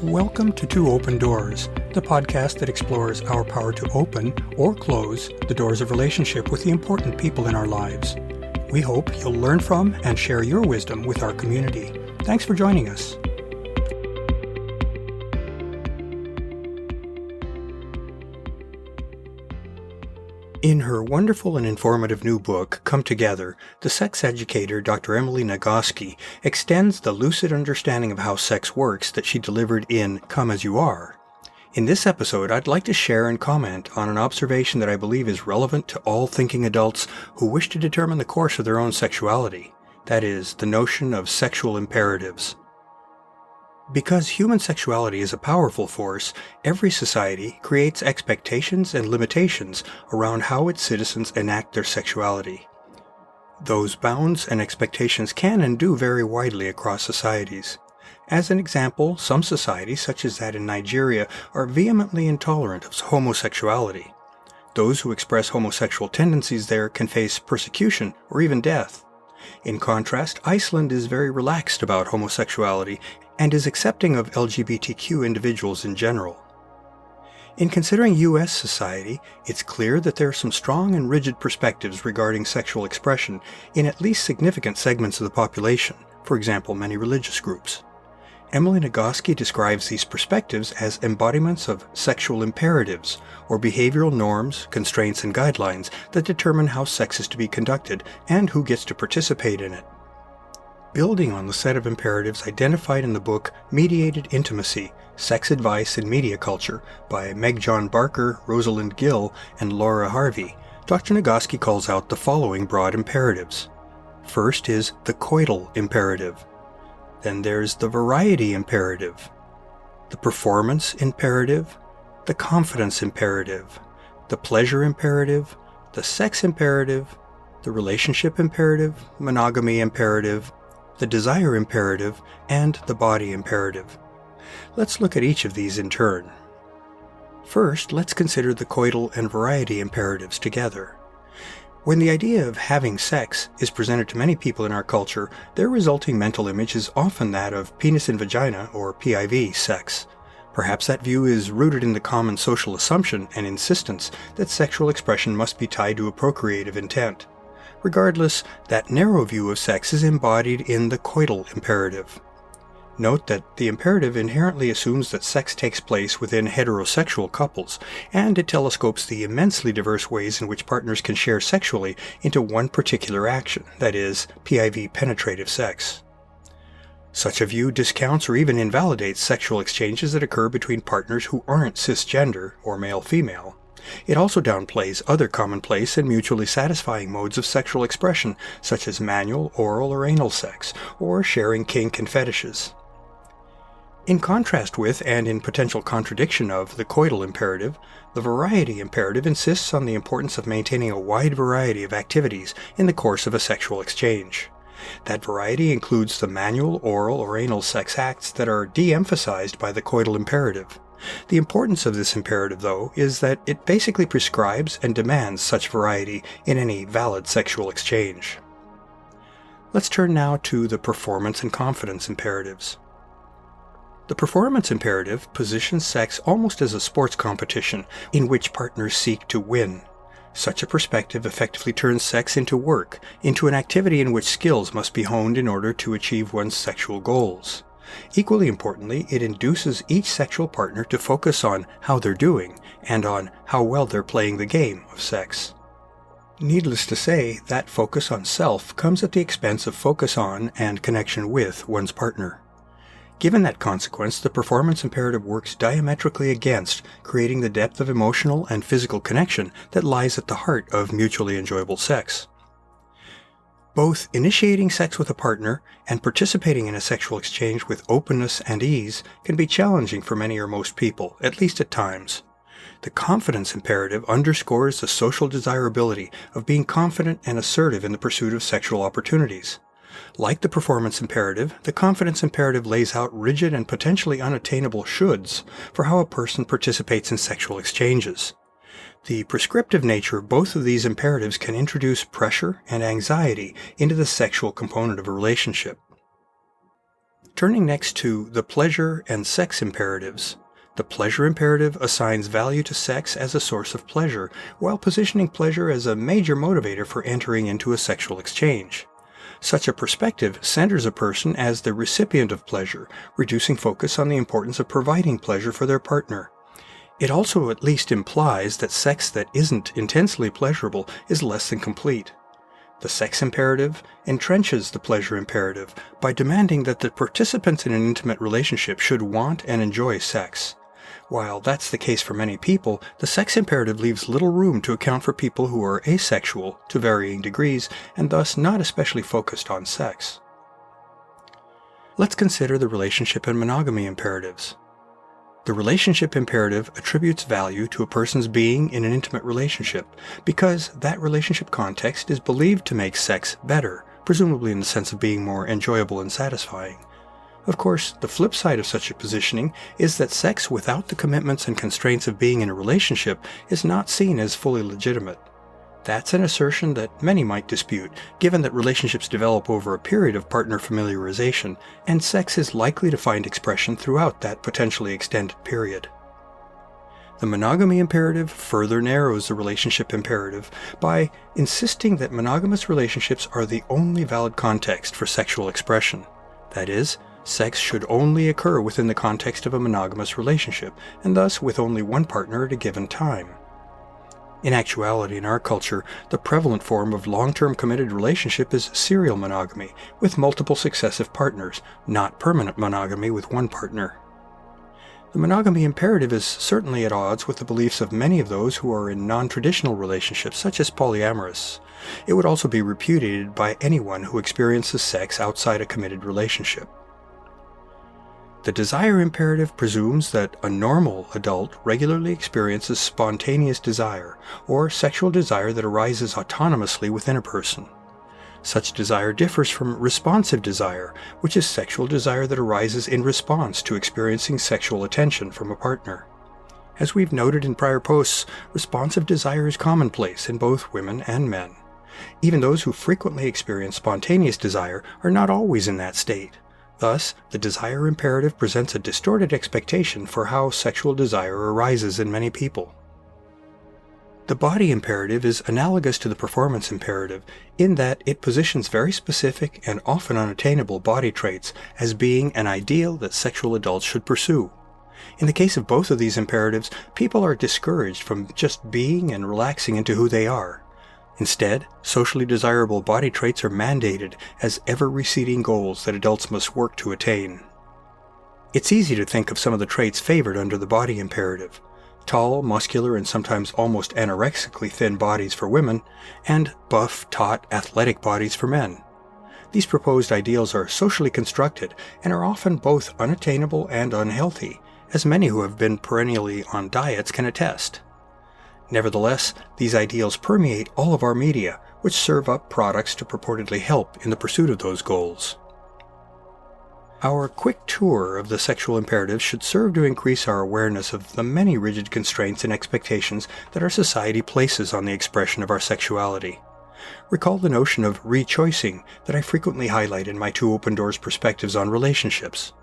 Welcome to Two Open Doors, the podcast that explores our power to open or close the doors of relationship with the important people in our lives. We hope you'll learn from and share your wisdom with our community. Thanks for joining us. In her wonderful and informative new book, Come Together, the sex educator Dr. Emily Nagoski extends the lucid understanding of how sex works that she delivered in Come As You Are. In this episode, I'd like to share and comment on an observation that I believe is relevant to all thinking adults who wish to determine the course of their own sexuality. That is, the notion of sexual imperatives. Because human sexuality is a powerful force, every society creates expectations and limitations around how its citizens enact their sexuality. Those bounds and expectations can and do vary widely across societies. As an example, some societies, such as that in Nigeria, are vehemently intolerant of homosexuality. Those who express homosexual tendencies there can face persecution or even death. In contrast, Iceland is very relaxed about homosexuality and is accepting of LGBTQ individuals in general. In considering U.S. society, it's clear that there are some strong and rigid perspectives regarding sexual expression in at least significant segments of the population, for example, many religious groups. Emily Nagoski describes these perspectives as embodiments of sexual imperatives, or behavioral norms, constraints, and guidelines that determine how sex is to be conducted and who gets to participate in it. Building on the set of imperatives identified in the book Mediated Intimacy, Sex Advice in Media Culture by Meg John Barker, Rosalind Gill, and Laura Harvey, Dr. Nagoski calls out the following broad imperatives. First is the coital imperative. Then there's the variety imperative, the performance imperative, the confidence imperative, the pleasure imperative, the sex imperative, the relationship imperative, monogamy imperative, the desire imperative, and the body imperative. Let's look at each of these in turn. First, let's consider the coital and variety imperatives together. When the idea of having sex is presented to many people in our culture, their resulting mental image is often that of penis in vagina, or PIV, sex. Perhaps that view is rooted in the common social assumption and insistence that sexual expression must be tied to a procreative intent. Regardless, that narrow view of sex is embodied in the coital imperative. Note that the imperative inherently assumes that sex takes place within heterosexual couples, and it telescopes the immensely diverse ways in which partners can share sexually into one particular action, that is, PIV penetrative sex. Such a view discounts or even invalidates sexual exchanges that occur between partners who aren't cisgender or male-female. It also downplays other commonplace and mutually satisfying modes of sexual expression, such as manual, oral, or anal sex, or sharing kink and fetishes. In contrast with, and in potential contradiction of, the coital imperative, the variety imperative insists on the importance of maintaining a wide variety of activities in the course of a sexual exchange. That variety includes the manual, oral, or anal sex acts that are de-emphasized by the coital imperative. The importance of this imperative, though, is that it basically prescribes and demands such variety in any valid sexual exchange. Let's turn now to the performance and confidence imperatives. The performance imperative positions sex almost as a sports competition in which partners seek to win. Such a perspective effectively turns sex into work, into an activity in which skills must be honed in order to achieve one's sexual goals. Equally importantly, it induces each sexual partner to focus on how they're doing and on how well they're playing the game of sex. Needless to say, that focus on self comes at the expense of focus on and connection with one's partner. Given that consequence, the performance imperative works diametrically against creating the depth of emotional and physical connection that lies at the heart of mutually enjoyable sex. Both initiating sex with a partner and participating in a sexual exchange with openness and ease can be challenging for many or most people, at least at times. The confidence imperative underscores the social desirability of being confident and assertive in the pursuit of sexual opportunities. Like the performance imperative, the confidence imperative lays out rigid and potentially unattainable shoulds for how a person participates in sexual exchanges. The prescriptive nature of both of these imperatives can introduce pressure and anxiety into the sexual component of a relationship. Turning next to the pleasure and sex imperatives. The pleasure imperative assigns value to sex as a source of pleasure, while positioning pleasure as a major motivator for entering into a sexual exchange. Such a perspective centers a person as the recipient of pleasure, reducing focus on the importance of providing pleasure for their partner. It also at least implies that sex that isn't intensely pleasurable is less than complete. The sex imperative entrenches the pleasure imperative by demanding that the participants in an intimate relationship should want and enjoy sex. While that's the case for many people, the sex imperative leaves little room to account for people who are asexual to varying degrees and thus not especially focused on sex. Let's consider the relationship and monogamy imperatives. The relationship imperative attributes value to a person's being in an intimate relationship because that relationship context is believed to make sex better, presumably in the sense of being more enjoyable and satisfying. Of course, the flip side of such a positioning is that sex without the commitments and constraints of being in a relationship is not seen as fully legitimate. That's an assertion that many might dispute, given that relationships develop over a period of partner familiarization, and sex is likely to find expression throughout that potentially extended period. The monogamy imperative further narrows the relationship imperative by insisting that monogamous relationships are the only valid context for sexual expression. That is, sex should only occur within the context of a monogamous relationship, and thus with only one partner at a given time. In actuality, in our culture, the prevalent form of long-term committed relationship is serial monogamy, with multiple successive partners, not permanent monogamy with one partner. The monogamy imperative is certainly at odds with the beliefs of many of those who are in non-traditional relationships, such as polyamorous. It would also be repudiated by anyone who experiences sex outside a committed relationship. The desire imperative presumes that a normal adult regularly experiences spontaneous desire, or sexual desire that arises autonomously within a person. Such desire differs from responsive desire, which is sexual desire that arises in response to experiencing sexual attention from a partner. As we've noted in prior posts, responsive desire is commonplace in both women and men. Even those who frequently experience spontaneous desire are not always in that state. Thus, the desire imperative presents a distorted expectation for how sexual desire arises in many people. The body imperative is analogous to the performance imperative in that it positions very specific and often unattainable body traits as being an ideal that sexual adults should pursue. In the case of both of these imperatives, people are discouraged from just being and relaxing into who they are. Instead, socially desirable body traits are mandated as ever-receding goals that adults must work to attain. It's easy to think of some of the traits favored under the body imperative: tall, muscular, and sometimes almost anorexically thin bodies for women, and buff, taut, athletic bodies for men. These proposed ideals are socially constructed and are often both unattainable and unhealthy, as many who have been perennially on diets can attest. Nevertheless, these ideals permeate all of our media, which serve up products to purportedly help in the pursuit of those goals. Our quick tour of the sexual imperatives should serve to increase our awareness of the many rigid constraints and expectations that our society places on the expression of our sexuality. Recall the notion of rechoicing that I frequently highlight in my Two Open Doors perspectives on relationships.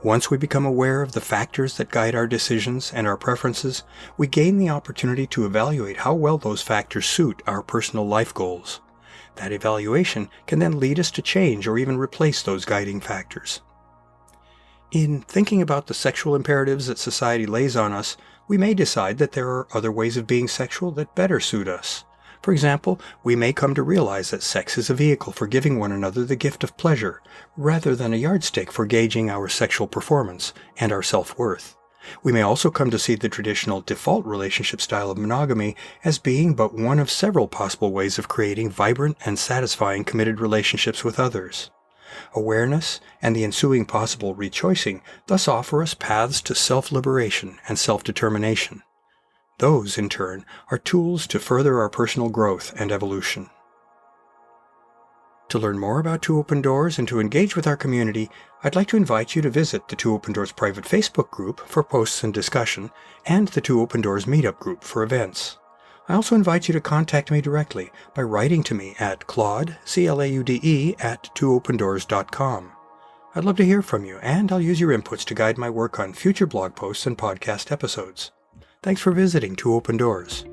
Once we become aware of the factors that guide our decisions and our preferences, we gain the opportunity to evaluate how well those factors suit our personal life goals. That evaluation can then lead us to change or even replace those guiding factors. In thinking about the sexual imperatives that society lays on us, we may decide that there are other ways of being sexual that better suit us. For example, we may come to realize that sex is a vehicle for giving one another the gift of pleasure, rather than a yardstick for gauging our sexual performance and our self-worth. We may also come to see the traditional default relationship style of monogamy as being but one of several possible ways of creating vibrant and satisfying committed relationships with others. Awareness and the ensuing possible rechoicing thus offer us paths to self-liberation and self-determination. Those, in turn, are tools to further our personal growth and evolution. To learn more about Two Open Doors and to engage with our community, I'd like to invite you to visit the Two Open Doors private Facebook group for posts and discussion, and the Two Open Doors meetup group for events. I also invite you to contact me directly by writing to me at Claude, CLAUDE, @twoopendoors.com. I'd love to hear from you, and I'll use your inputs to guide my work on future blog posts and podcast episodes. Thanks for visiting Two Open Doors.